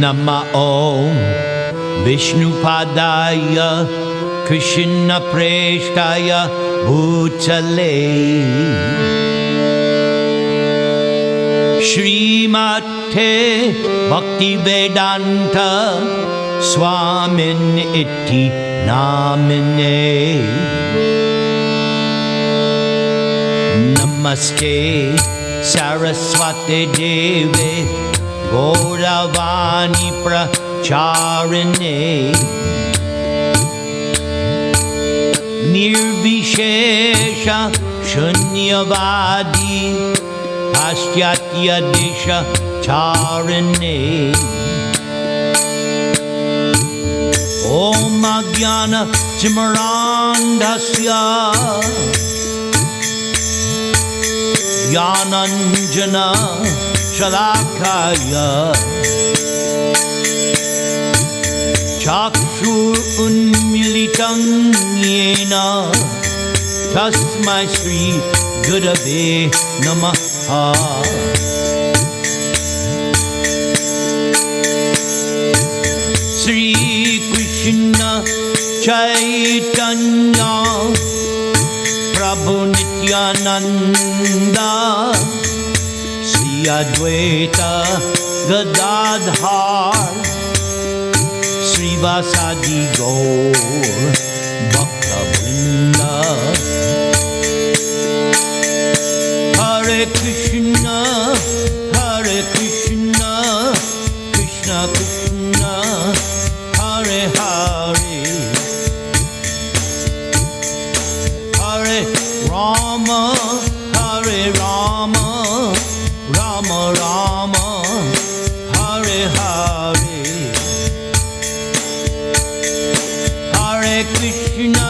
Namo Vishnupadaya Krishna Preshtaya Bhutale Srimate Bhaktivedanta Swamin Iti Namine Namaste Saraswati Deve Gauravani Pracharine Nirvishesha Shunyavadi Paschatya Desha Charine Om Ajnana Timarandhasya Jnananjana Shalakaya Chakshur Unmilitam Yena Tasmai Sri Gurave Namaha Sri Krishna Chaitanya Prabhu Nityananda Advaita Gadadhar Srivasadi Gaur Bhakta Vrinda Hare Krishna Krishna Krishna Hare Hare Hare Rama Hare Rama Rama Rama Hare Hare Hare Krishna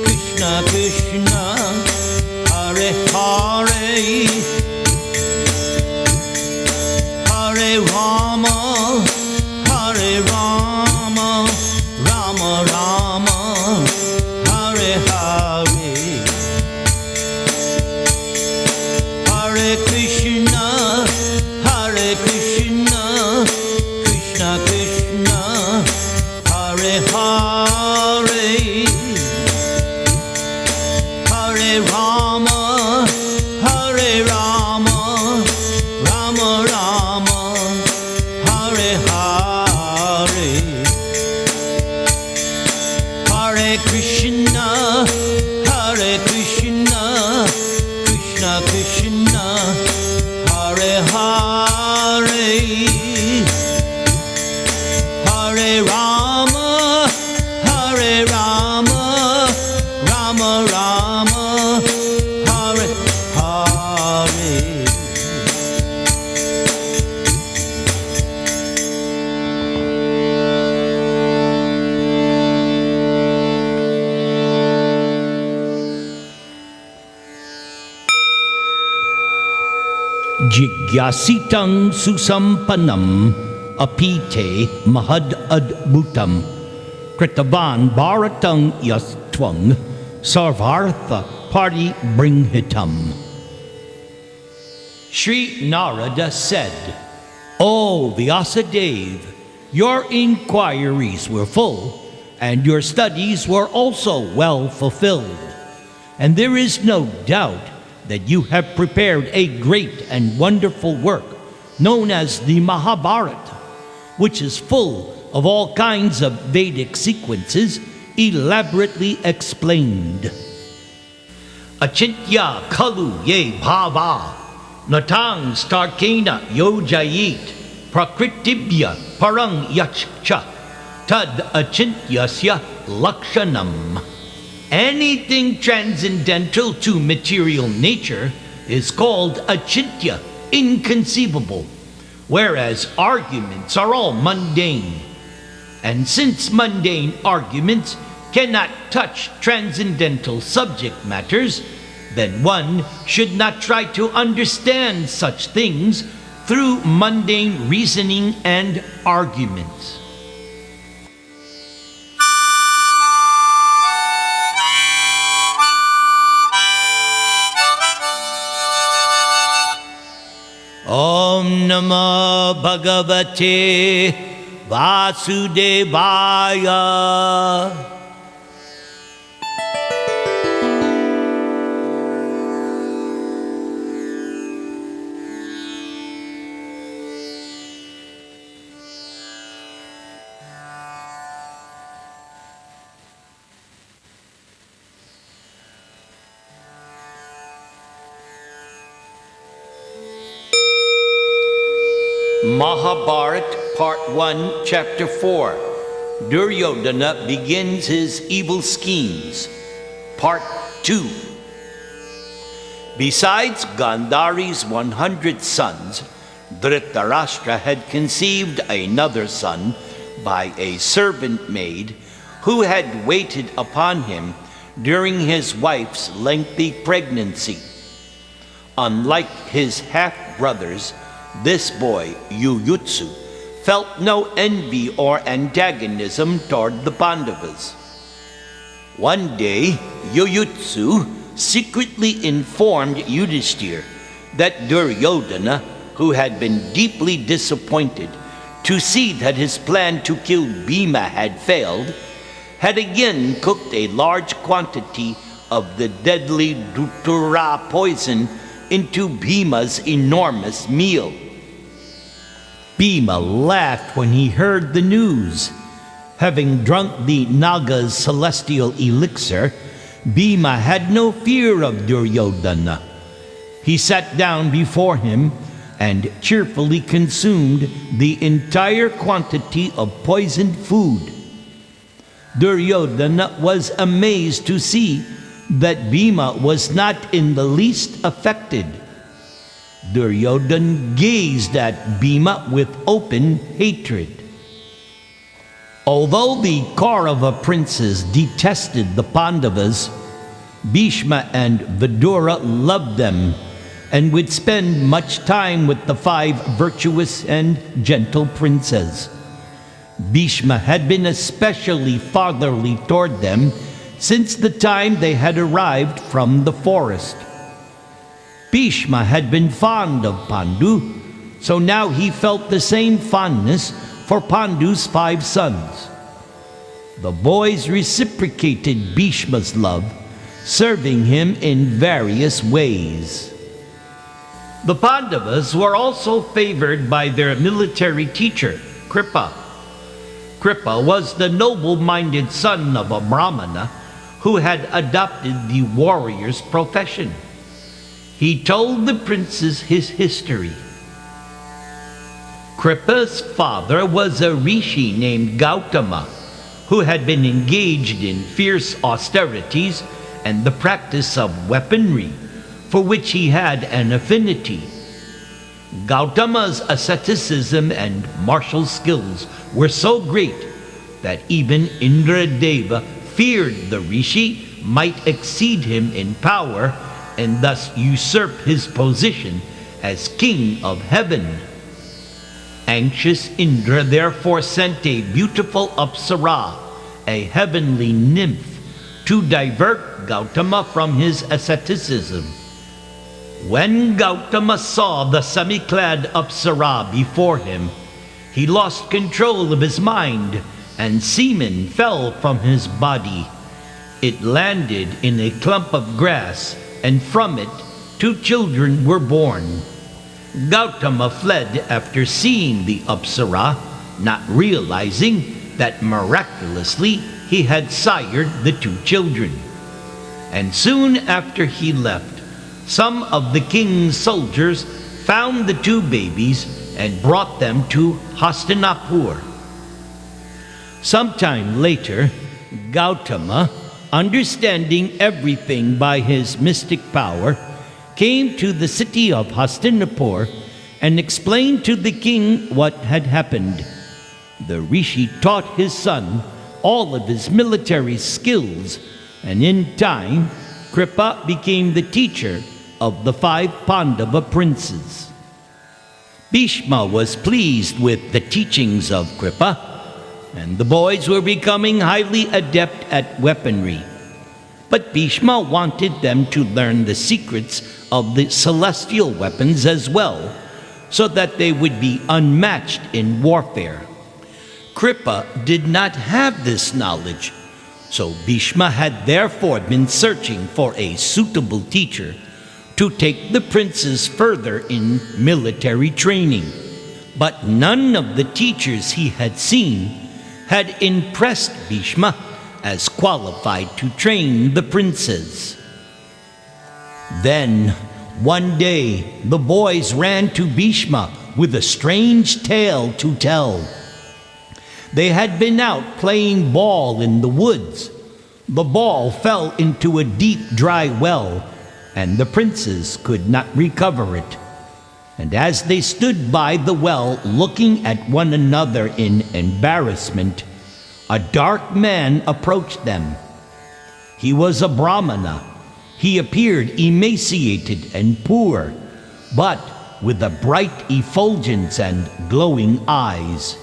Krishna Krishna Hare Hare Hare Rama Rama Rama Hare Hare Hare Krishna Krishna Krishna Hare Hare Hare Rama Rama Rama Hare Hare Hare Krishna Krishna Krishna Hare Hare Hare Rama Rama Rama Hare Hare Jigyasitang susampanam apite mahad adbhutam kritavan bharatang yas twang sarvartha party bring hitam. Sri Narada said, "O Vyasadeva, your inquiries were full, and your studies were also well fulfilled. And there is no doubt that you have prepared a great and wonderful work known as the Mahabharata, which is full of all kinds of Vedic sequences elaborately explained. Achintya khalu ye bhava natang starkena yojayit prakritibhya parang yachcha tad achintyasya lakshanam." Anything transcendental to material nature is called achintya, inconceivable, whereas arguments are all mundane. And since mundane arguments cannot touch transcendental subject matters, then one should not try to understand such things through mundane reasoning and arguments. Om Namah Bhagavate Vasudevaya. Mahabharata, Part 1, Chapter 4. Duryodhana begins his evil schemes. Part 2. Besides Gandhari's 100 sons, Dhritarashtra had conceived another son by a servant maid who had waited upon him during his wife's lengthy pregnancy. Unlike his half-brothers, this boy, Yuyutsu, felt no envy or antagonism toward the Pandavas. One day, Yuyutsu secretly informed Yudhishthir that Duryodhana, who had been deeply disappointed to see that his plan to kill Bhima had failed, had again cooked a large quantity of the deadly Dhutura poison into Bhima's enormous meal. Bhima laughed when he heard the news. Having drunk the Naga's celestial elixir, Bhima had no fear of Duryodhana. He sat down before him and cheerfully consumed the entire quantity of poisoned food. Duryodhana was amazed to see that Bhima was not in the least affected. Duryodhana gazed at Bhima with open hatred. Although the Kaurava princes detested the Pandavas, Bhishma and Vidura loved them and would spend much time with the 5 virtuous and gentle princes. Bhishma had been especially fatherly toward them since the time they had arrived from the forest. Bhishma had been fond of Pandu, so now he felt the same fondness for Pandu's 5 sons. The boys reciprocated Bhishma's love, serving him in various ways. The Pandavas were also favored by their military teacher, Kripa. Kripa was the noble-minded son of a Brahmana who had adopted the warrior's profession. He told the princes his history. Kripa's father was a rishi named Gautama, who had been engaged in fierce austerities and the practice of weaponry, for which he had an affinity. Gautama's asceticism and martial skills were so great that even Indradeva feared the rishi might exceed him in power and thus usurp his position as king of heaven. Anxious Indra therefore sent a beautiful Apsara, a heavenly nymph, to divert Gautama from his asceticism. When Gautama saw the semi-clad Apsara before him, he lost control of his mind, and semen fell from his body. It landed in a clump of grass, and from it 2 children were born. Gautama fled after seeing the Apsara, not realizing that miraculously he had sired the 2 children. And soon after he left, some of the king's soldiers found the 2 babies and brought them to Hastinapur. Sometime later, Gautama, understanding everything by his mystic power, came to the city of Hastinapur and explained to the king what had happened. The rishi taught his son all of his military skills, and in time, Kripa became the teacher of the 5 Pandava princes. Bhishma was pleased with the teachings of Kripa, and the boys were becoming highly adept at weaponry. But Bhishma wanted them to learn the secrets of the celestial weapons as well, so that they would be unmatched in warfare. Kripa did not have this knowledge, so Bhishma had therefore been searching for a suitable teacher to take the princes further in military training. But none of the teachers he had seen had impressed Bhishma as qualified to train the princes. Then, one day, the boys ran to Bhishma with a strange tale to tell. They had been out playing ball in the woods. The ball fell into a deep, dry well, and the princes could not recover it. And as they stood by the well looking at one another in embarrassment, a dark man approached them. He was a Brahmana. He appeared emaciated and poor, but with a bright effulgence and glowing eyes.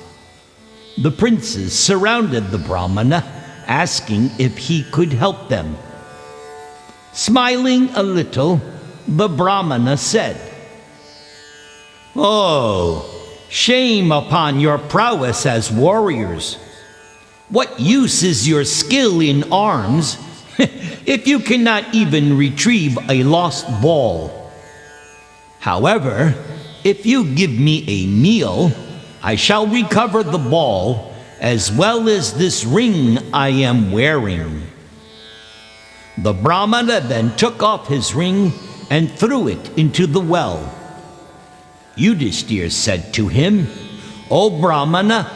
The princes surrounded the Brahmana, asking if he could help them. Smiling a little, the Brahmana said, "Oh, shame upon your prowess as warriors. What use is your skill in arms if you cannot even retrieve a lost ball? However, if you give me a meal, I shall recover the ball as well as this ring I am wearing." The Brahmana then took off his ring and threw it into the well. Yudhishthir said to him, "O Brahmana,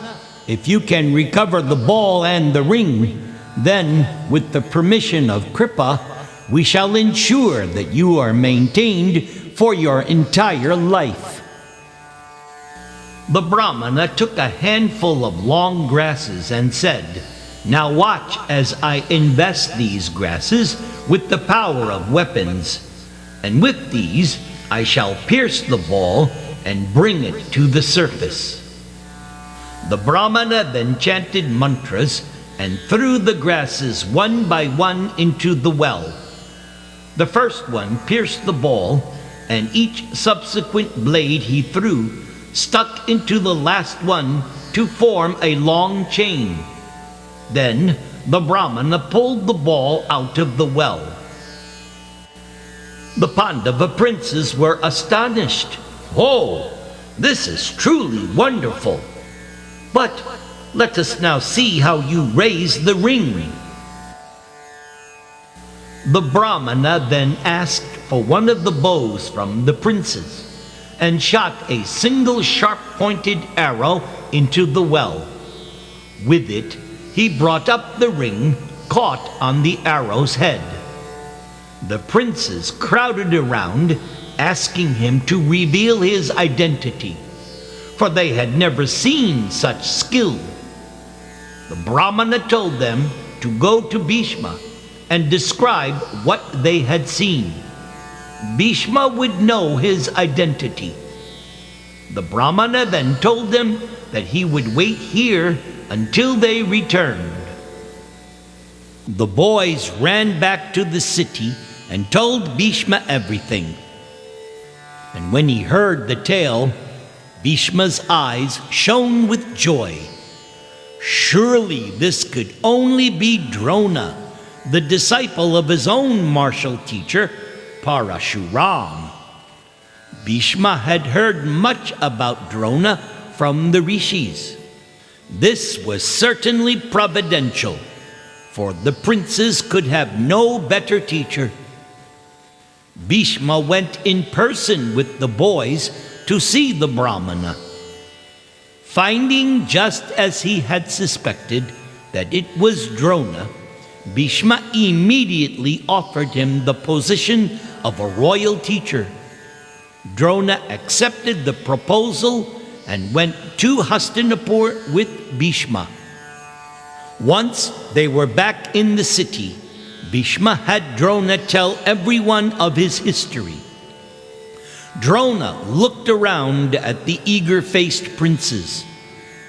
if you can recover the ball and the ring, then, with the permission of Kripa, we shall ensure that you are maintained for your entire life." The Brahmana took a handful of long grasses and said, "Now watch as I invest these grasses with the power of weapons, and with these I shall pierce the ball and bring it to the surface." The Brahmana then chanted mantras and threw the grasses one by one into the well. The first one pierced the ball, and each subsequent blade he threw stuck into the last one to form a long chain. Then the Brahmana pulled the ball out of the well. The Pandava princes were astonished. "Oh, this is truly wonderful. But let us now see how you raise the ring." The Brahmana then asked for one of the bows from the princes and shot a single sharp-pointed arrow into the well. With it, he brought up the ring caught on the arrow's head. The princes crowded around, asking him to reveal his identity, for they had never seen such skill. The Brahmana told them to go to Bhishma and describe what they had seen. Bhishma would know his identity. The Brahmana then told them that he would wait here until they returned. The boys ran back to the city and told Bhishma everything. And when he heard the tale, Bhishma's eyes shone with joy. Surely this could only be Drona, the disciple of his own martial teacher, Parashuram. Bhishma had heard much about Drona from the rishis. This was certainly providential, for the princes could have no better teacher. Bhishma went in person with the boys to see the Brahmana. Finding, just as he had suspected, that it was Drona, Bhishma immediately offered him the position of a royal teacher. Drona accepted the proposal and went to Hastinapur with Bhishma. Once they were back in the city, Bhishma had Drona tell everyone of his history. Drona looked around at the eager-faced princes.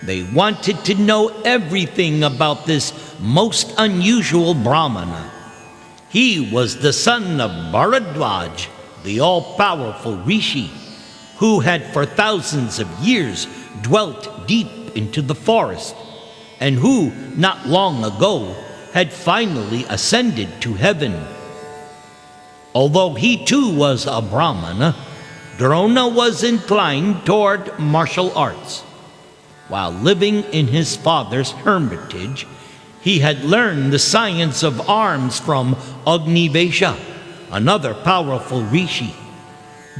They wanted to know everything about this most unusual Brahmana. He was the son of Bharadwaj, the all-powerful rishi, who had for thousands of years dwelt deep into the forest, and who, not long ago, had finally ascended to heaven. Although he too was a Brahmana, Drona was inclined toward martial arts. While living in his father's hermitage, he had learned the science of arms from Agnivesha, another powerful rishi.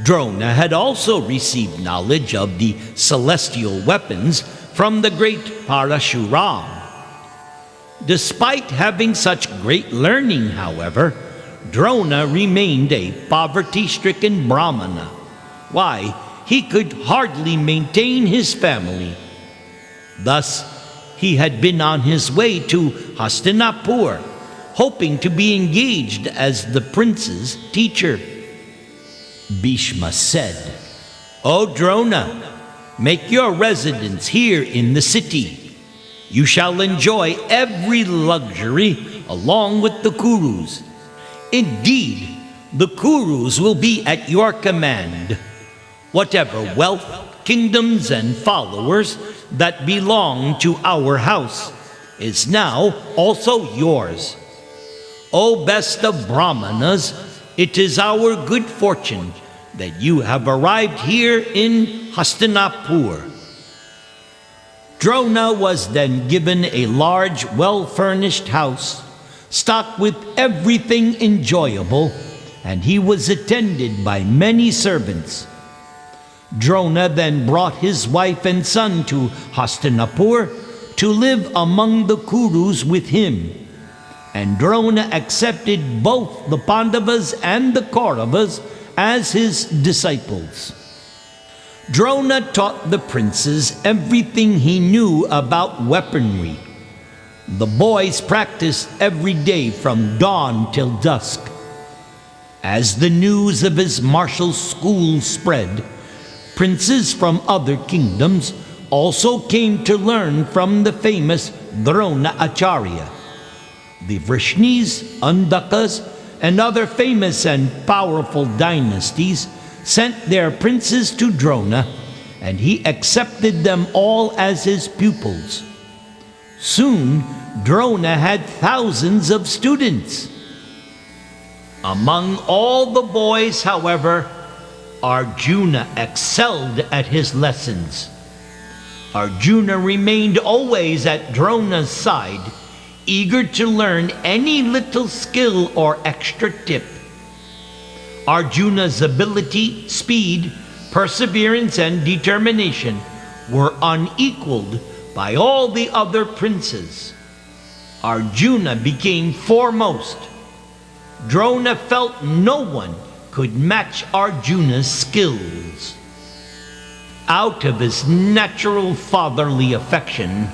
Drona had also received knowledge of the celestial weapons from the great Parashuram. Despite having such great learning, however, Drona remained a poverty-stricken Brahmana. Why, he could hardly maintain his family. Thus, he had been on his way to Hastinapur, hoping to be engaged as the prince's teacher. Bhishma said, "O Drona, make your residence here in the city. You shall enjoy every luxury along with the Kurus. Indeed, the Kurus will be at your command. Whatever wealth, kingdoms, and followers that belong to our house is now also yours. O best of Brahmanas, it is our good fortune that you have arrived here in Hastinapur." Drona was then given a large, well-furnished house, stocked with everything enjoyable, and he was attended by many servants. Drona then brought his wife and son to Hastinapur to live among the Kurus with him, and Drona accepted both the Pandavas and the Kauravas as his disciples. Drona taught the princes everything he knew about weaponry. The boys practiced every day from dawn till dusk. As the news of his martial school spread, princes from other kingdoms also came to learn from the famous Drona Acharya. The Vrishnis, Andakas, and other famous and powerful dynasties sent their princes to Drona, and he accepted them all as his pupils. Soon, Drona had thousands of students. Among all the boys, however, Arjuna excelled at his lessons. Arjuna remained always at Drona's side, eager to learn any little skill or extra tip. Arjuna's ability, speed, perseverance, and determination were unequaled by all the other princes. Arjuna became foremost. Drona felt no one could match Arjuna's skills. Out of his natural fatherly affection,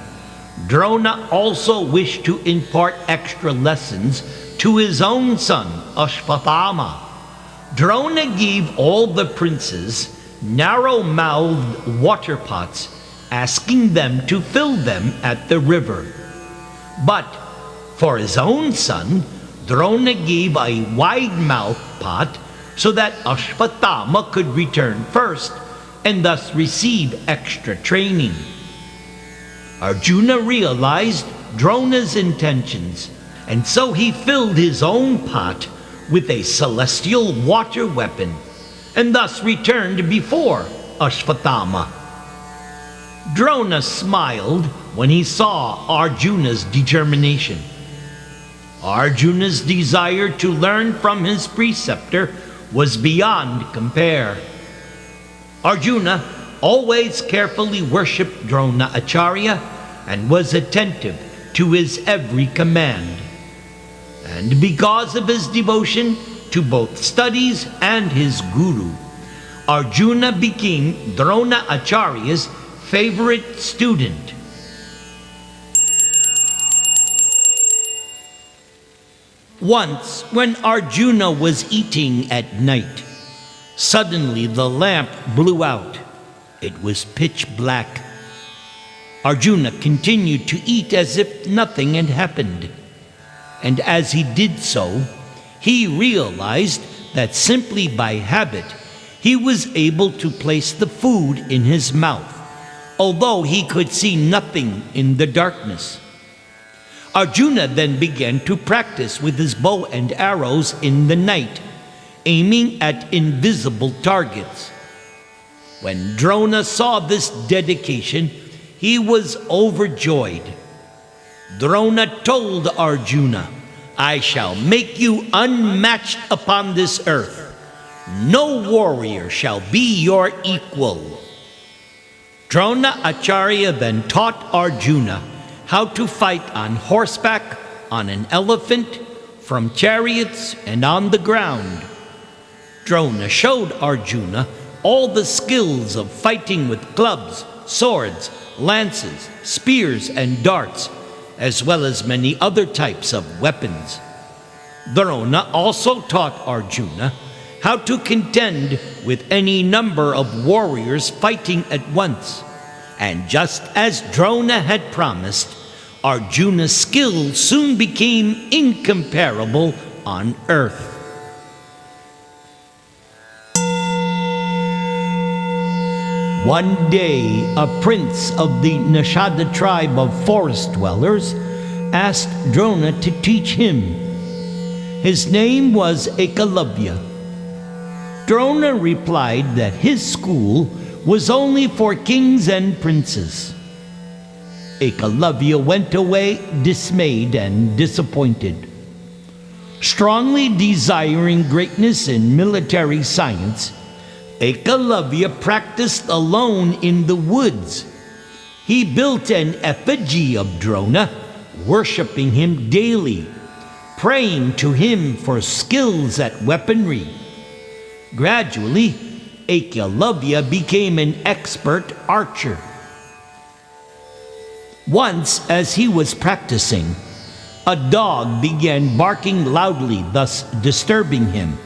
Drona also wished to impart extra lessons to his own son, Ashvatthama. Drona gave all the princes narrow-mouthed water pots, asking them to fill them at the river. But For his own son, Drona gave a wide-mouthed pot so that Ashvatthama could return first and thus receive extra training. Arjuna realized Drona's intentions, and so he filled his own pot with a celestial water weapon, and thus returned before Ashvatthama. Drona smiled when he saw Arjuna's determination. Arjuna's desire to learn from his preceptor was beyond compare. Arjuna always carefully worshipped Drona Acharya and was attentive to his every command. And because of his devotion to both studies and his guru, Arjuna became Drona Acharya's favorite student. Once, when Arjuna was eating at night, suddenly the lamp blew out. It was pitch black. Arjuna continued to eat as if nothing had happened. And as he did so, he realized that simply by habit, he was able to place the food in his mouth, although he could see nothing in the darkness. Arjuna then began to practice with his bow and arrows in the night, aiming at invisible targets. When Drona saw this dedication, he was overjoyed. Drona told Arjuna, "I shall make you unmatched upon this earth. No warrior shall be your equal." Drona Acharya then taught Arjuna how to fight on horseback, on an elephant, from chariots, and on the ground. Drona showed Arjuna all the skills of fighting with clubs, swords, lances, spears, and darts, as well as many other types of weapons. Drona also taught Arjuna how to contend with any number of warriors fighting at once. And just as Drona had promised, Arjuna's skill soon became incomparable on earth. One day, a prince of the Nishada tribe of forest dwellers asked Drona to teach him. His name was Ekalavya. Drona replied that his school was only for kings and princes. Ekalavya went away dismayed and disappointed. Strongly desiring greatness in military science, Ekalavya practiced alone in the woods. He built an effigy of Drona, worshiping him daily, praying to him for skills at weaponry. Gradually, Ekalavya became an expert archer. Once, as he was practicing, a dog began barking loudly, thus disturbing him.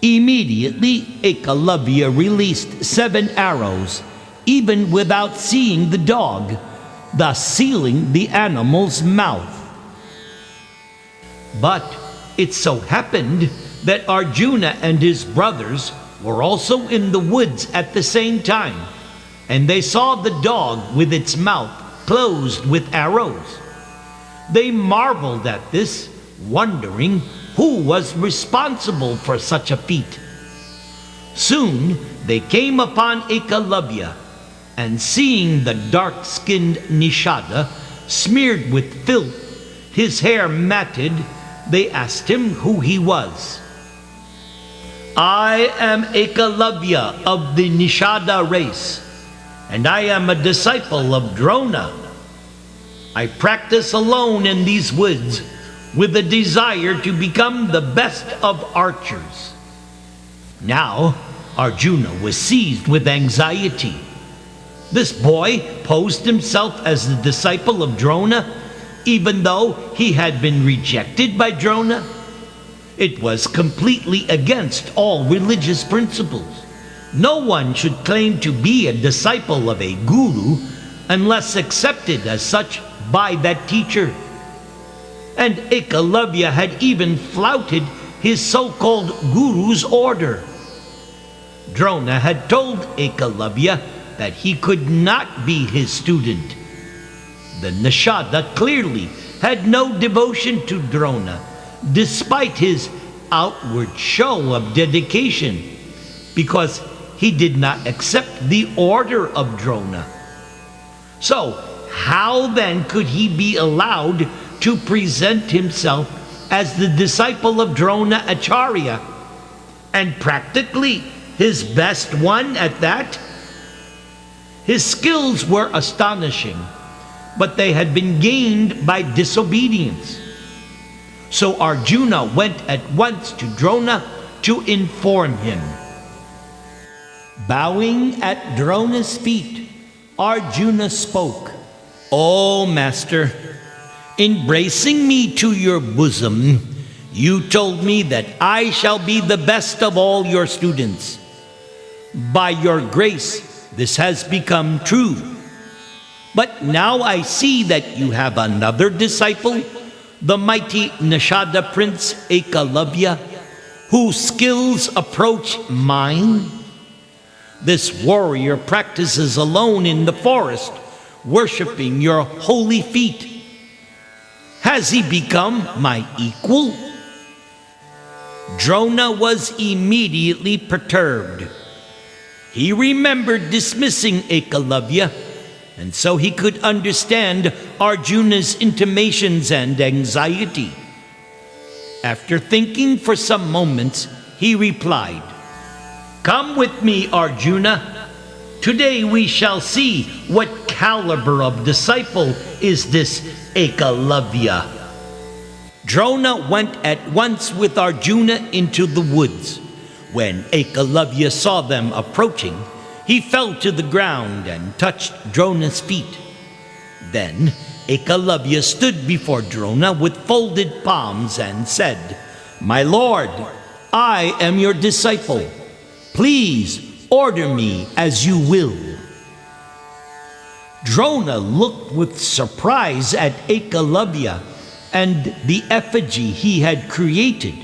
Immediately, Ekalavya released 7 arrows, even without seeing the dog, thus sealing the animal's mouth. But it so happened that Arjuna and his brothers were also in the woods at the same time, and they saw the dog with its mouth closed with arrows. They marveled at this, wondering who was responsible for such a feat. Soon they came upon Ekalavya, and seeing the dark-skinned Nishada smeared with filth, his hair matted, they asked him who he was. "I am Ekalavya of the Nishada race, and I am a disciple of Drona. I practice alone in these woods with a desire to become the best of archers." Now, Arjuna was seized with anxiety. This boy posed himself as the disciple of Drona, even though he had been rejected by Drona. It was completely against all religious principles. No one should claim to be a disciple of a guru unless accepted as such by that teacher. and Ekalavya had even flouted his so-called guru's order. Drona had told Ekalavya that he could not be his student. The Nishada clearly had no devotion to Drona, despite his outward show of dedication, because he did not accept the order of Drona. So, how then could he be allowed to present himself as the disciple of Drona Acharya, and practically his best one at that? His skills were astonishing, but they had been gained by disobedience. So Arjuna went at once to Drona to inform him. Bowing at Drona's feet, Arjuna spoke, "O Master, embracing me to your bosom, you told me that I shall be the best of all your students. By your grace, this has become true. But now I see that you have another disciple, the mighty Nishada prince Ekalavya, whose skills approach mine. This warrior practices alone in the forest, worshiping your holy feet. Has he become my equal?" Drona was immediately perturbed. He remembered dismissing Ekalavya, and so he could understand Arjuna's intimations and anxiety. After thinking for some moments, he replied, "Come with me, Arjuna. Today we shall see what caliber of disciple is this Ekalavya." Drona went at once with Arjuna into the woods. When Ekalavya saw them approaching, he fell to the ground and touched Drona's feet. Then Ekalavya stood before Drona with folded palms and said, "My lord, I am your disciple. Please order me as you will." Drona looked with surprise at Ekalavya and the effigy he had created.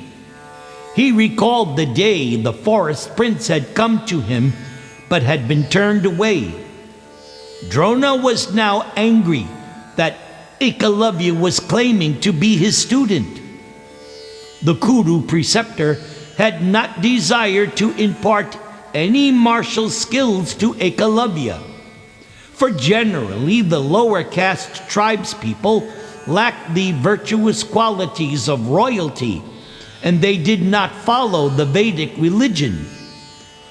He recalled the day the forest prince had come to him but had been turned away. Drona was now angry that Ekalavya was claiming to be his student. The Kuru preceptor had not desired to impart any martial skills to Ekalavya, for generally the lower caste tribespeople lacked the virtuous qualities of royalty, and they did not follow the Vedic religion.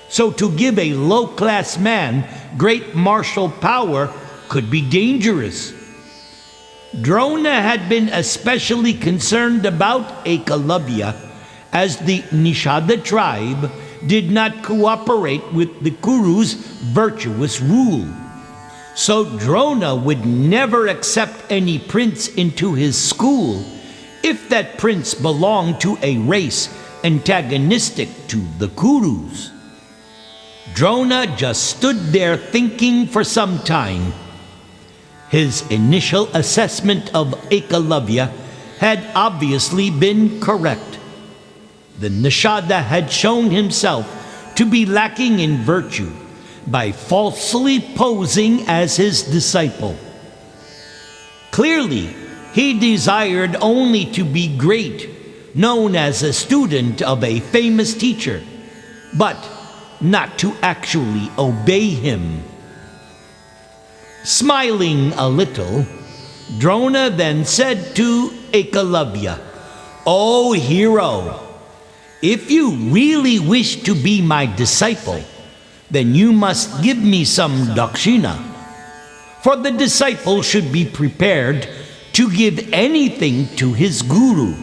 So to give a low-class man great martial power could be dangerous. Drona had been especially concerned about Ekalavya, as the Nishada tribe did not cooperate with the Kuru's virtuous rule. So Drona would never accept any prince into his school if that prince belonged to a race antagonistic to the Kurus. Drona just stood there thinking for some time. His initial assessment of Ekalavya had obviously been correct. The Nishada had shown himself to be lacking in virtue by falsely posing as his disciple. Clearly, he desired only to be great, known as a student of a famous teacher, but not to actually obey him. Smiling a little, Drona then said to Ekalavya, "O hero, if you really wish to be my disciple, then you must give me some dakshina. For the disciple should be prepared to give anything to his guru.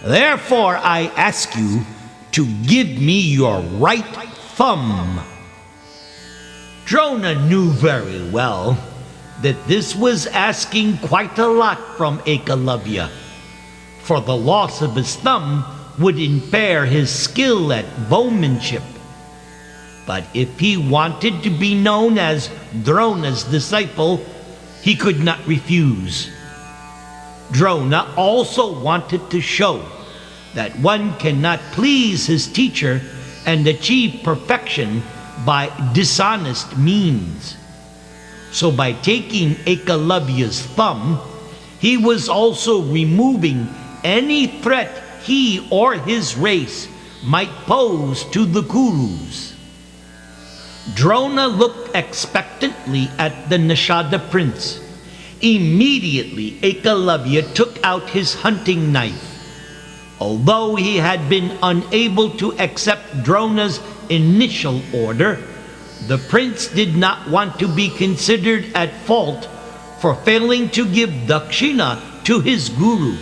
Therefore I ask you to give me your right thumb." Drona knew very well that this was asking quite a lot from Ekalavya, for the loss of his thumb would impair his skill at bowmanship. But if he wanted to be known as Drona's disciple, he could not refuse. Drona also wanted to show that one cannot please his teacher and achieve perfection by dishonest means. So by taking Ekalavya's thumb, he was also removing any threat he or his race might pose to the Kurus. Drona looked expectantly at the Nishada prince. Immediately, Ekalavya took out his hunting knife. Although he had been unable to accept Drona's initial order, the prince did not want to be considered at fault for failing to give dakshina to his guru.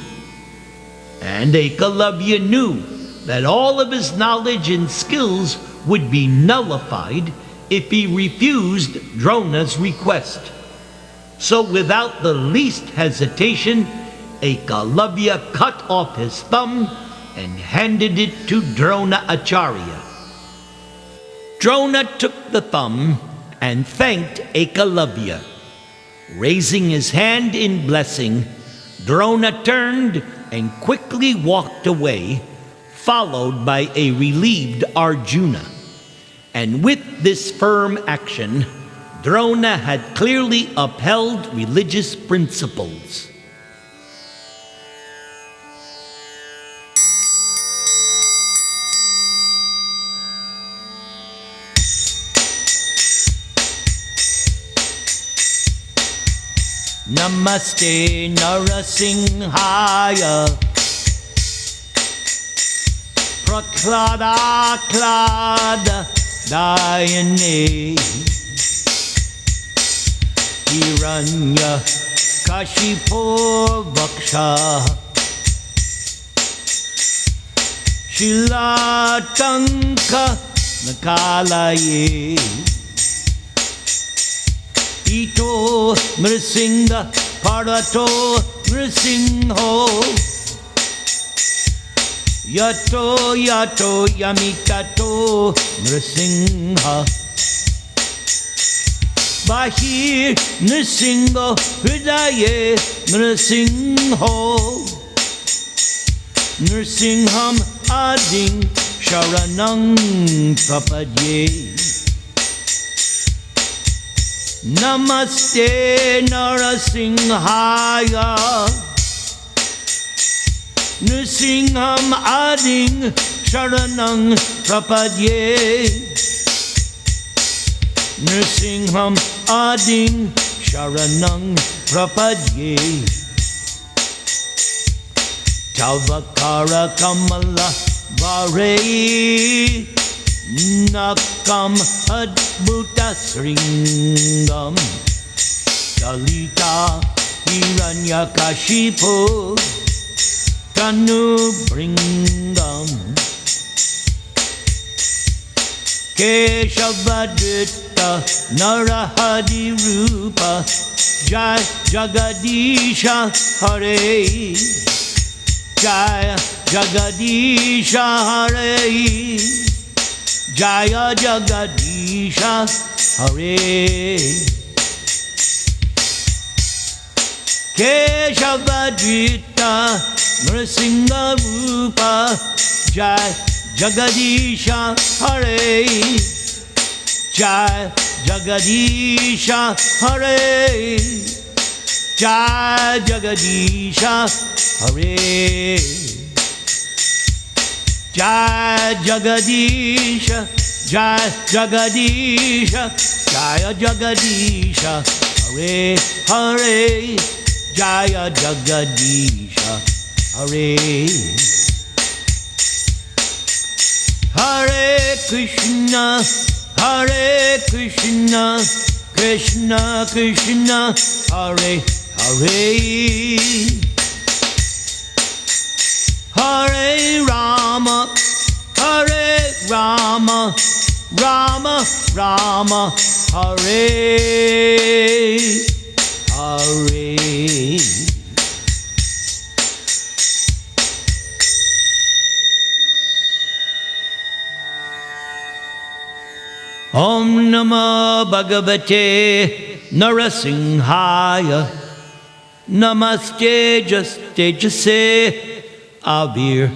And Ekalavya knew that all of his knowledge and skills would be nullified if he refused Drona's request. So without the least hesitation, Ekalavya cut off his thumb and handed it to Drona Acharya. Drona took the thumb and thanked Ekalavya. Raising his hand in blessing, Drona turned and quickly walked away, followed by a relieved Arjuna. And with this firm action, Drona had clearly upheld religious principles. Namaste Narasimhaya Praklada Klada Dayane Hiranya Kashipo Vaksha Shilatanka Nakalaye Ito Mrisinga Parato Mrisingho Yato Yato Yamitato Mrisingha Bahir Nrisingho Hridaye Mrisingho Nrisingham Ading Sharanang Prapadye Namaste Narasimhaya Nrisingham Ading Sharanang Prapadye Nrisingham Ading Sharanang Prapadye Tavakara Kamala Vare Nakam Adbhuta Sringam Dalita Hiranyakashipu Kanu Bringam Keshavadita Narahadi Rupa Jai Jagadisha Hare Jai Jagadisha Hare Jaya Jagadisha Hare Keshavadrita Nrsimha Rupa Jai Jagadisha Hare Jai Jagadisha Hare Jai Jagadisha Hare Jai Jagadisha, Jai Jagadisha, Jaya Jagadisha, Hare Hare, Jaya Jagadisha, Hare Hare Krishna, Hare Krishna, Krishna Krishna, Hare Hare Hare Rama, Hare Rama, Rama Rama, Hare Hare. Om Namah Bhagavate Narasimhaya Namaste Jase Avir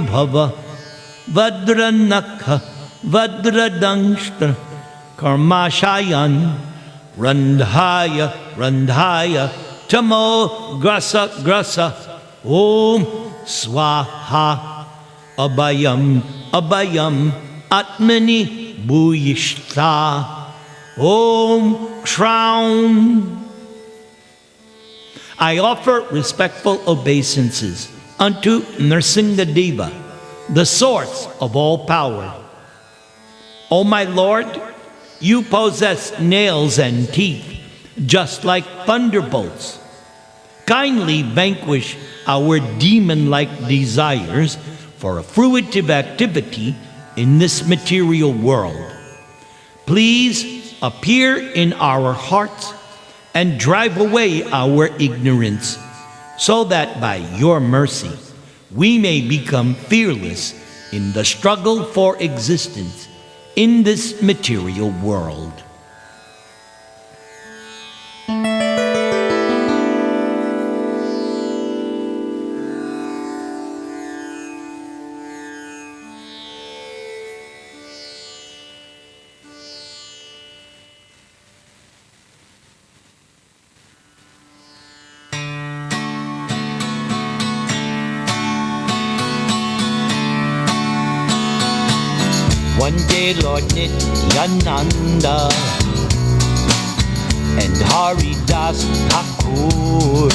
Bhava Vajranakha Vajradangshtra Karmashayan Randhaya Tamo Grasa Om Swaha Abhayam Atmani Bhuyishta Om Shraun. I offer respectful obeisances unto Nrsingadeva, the source of all power. O my Lord, you possess nails and teeth, just like thunderbolts. Kindly vanquish our demon-like desires for a fruitive activity in this material world. Please appear in our hearts and drive away our ignorance, so that by your mercy we may become fearless in the struggle for existence in this material world. One day Lord Nityananda and Haridas Thakur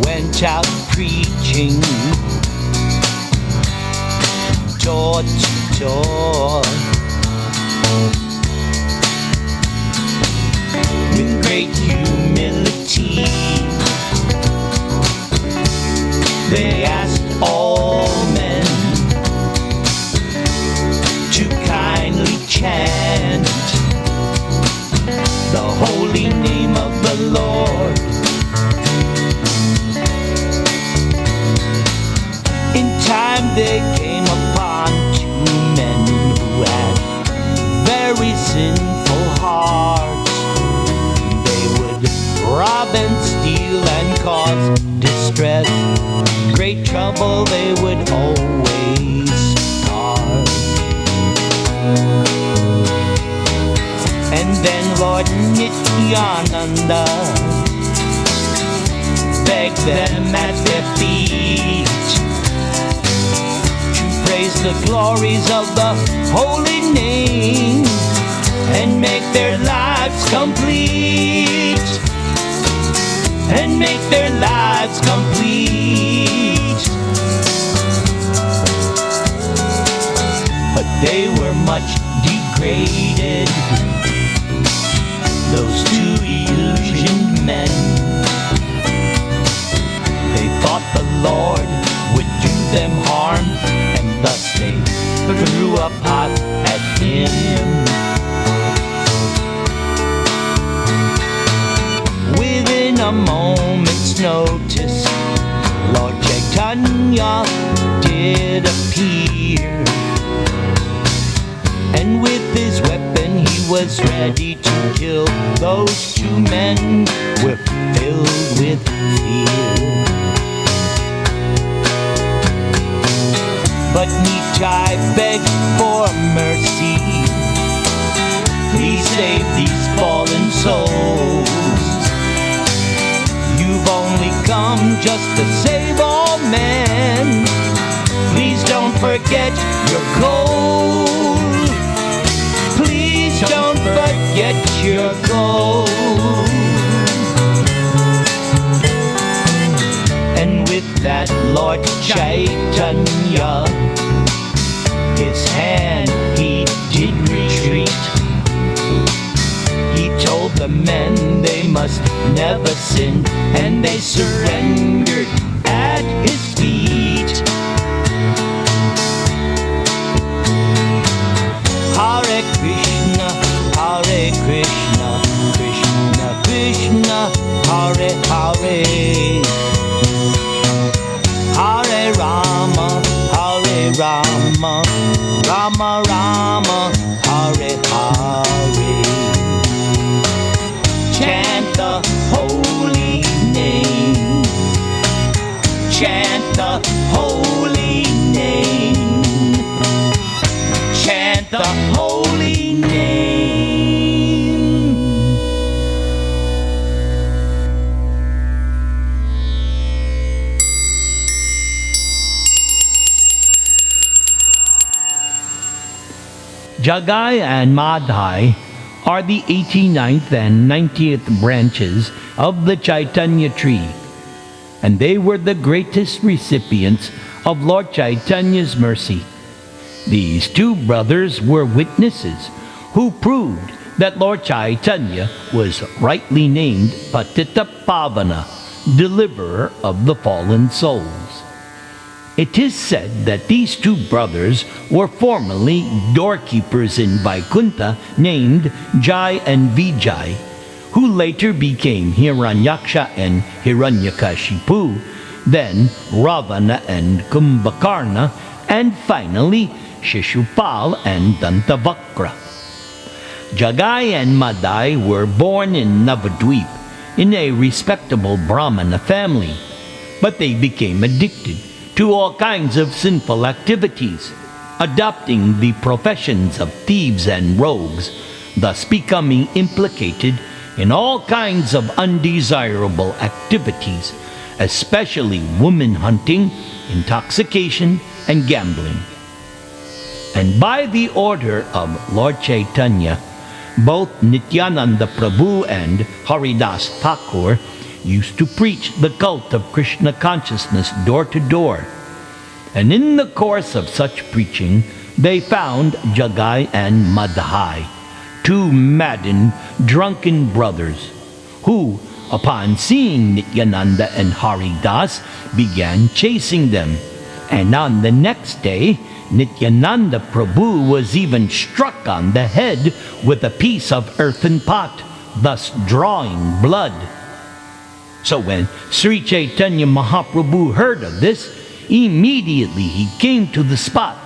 went out preaching door to door with great humility. They asked all men to kindly chant the holy name of the Lord. In time they came upon two men who had very sinful hearts. They would rob and steal and cause distress. Great trouble they would always start. And then Lord Nityananda begged them at their feet to praise the glories of the holy name and make their lives complete. And make their lives complete. But they were much degraded, those two illusioned men. They thought the Lord would do them harm, and thus they threw a pot at him. Within a moment's notice, Lord Chaitanya did appear, and with his weapon he was ready to kill. Those two men were filled with fear. But Nitai begged for mercy. Please save these fallen souls. You've only come just to save all men. Please don't forget your goal. Please don't forget your goal. And with that Lord Chaitanya, his hand he did retreat. He told the men they must never sin, and they surrendered at his feet. Hare Krishna, Krishna Krishna, Hare Hare, Hare Rama, Rama Rama, Hare Hare. Chant chant the holy name. Chant the holy name. Jagai and Madhai are the 89th and 90th branches of the Chaitanya tree, and they were the greatest recipients of Lord Chaitanya's mercy. These two brothers were witnesses who proved that Lord Chaitanya was rightly named Patita Pavana, deliverer of the fallen souls. It is said that these two brothers were formerly doorkeepers in Vaikunta named Jai and Vijay, who later became Hiranyaksha and Hiranyakashipu, then Ravana and Kumbhakarna, and finally Shishupal and Dantavakra. Jagai and Madai were born in Navadvip in a respectable Brahmana family, but they became addicted to all kinds of sinful activities, adopting the professions of thieves and rogues, thus becoming implicated in all kinds of undesirable activities, especially woman hunting, intoxication, and gambling. And by the order of Lord Chaitanya, both Nityananda Prabhu and Haridas Thakur used to preach the cult of Krishna consciousness door to door. And in the course of such preaching, they found Jagai and Madhai, two maddened, drunken brothers, who, upon seeing Nityananda and Haridas, began chasing them. And on the next day, Nityananda Prabhu was even struck on the head with a piece of earthen pot, thus drawing blood. So when Sri Chaitanya Mahaprabhu heard of this, immediately he came to the spot,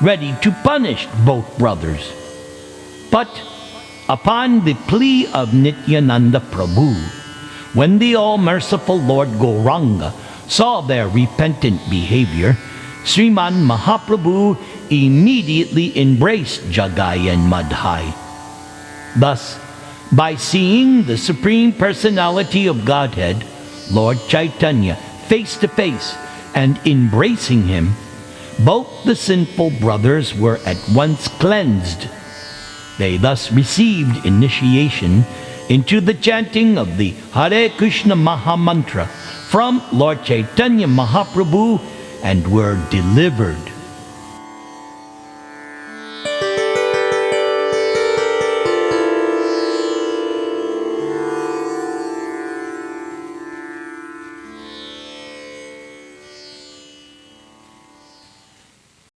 ready to punish both brothers. But upon the plea of Nityananda Prabhu, when the all-merciful Lord Gauranga saw their repentant behavior, Sriman Mahaprabhu immediately embraced Jagai and Madhai. Thus, by seeing the Supreme Personality of Godhead, Lord Chaitanya, face to face and embracing him, both the sinful brothers were at once cleansed. They thus received initiation into the chanting of the Hare Krishna Maha Mantra from Lord Chaitanya Mahaprabhu and were delivered.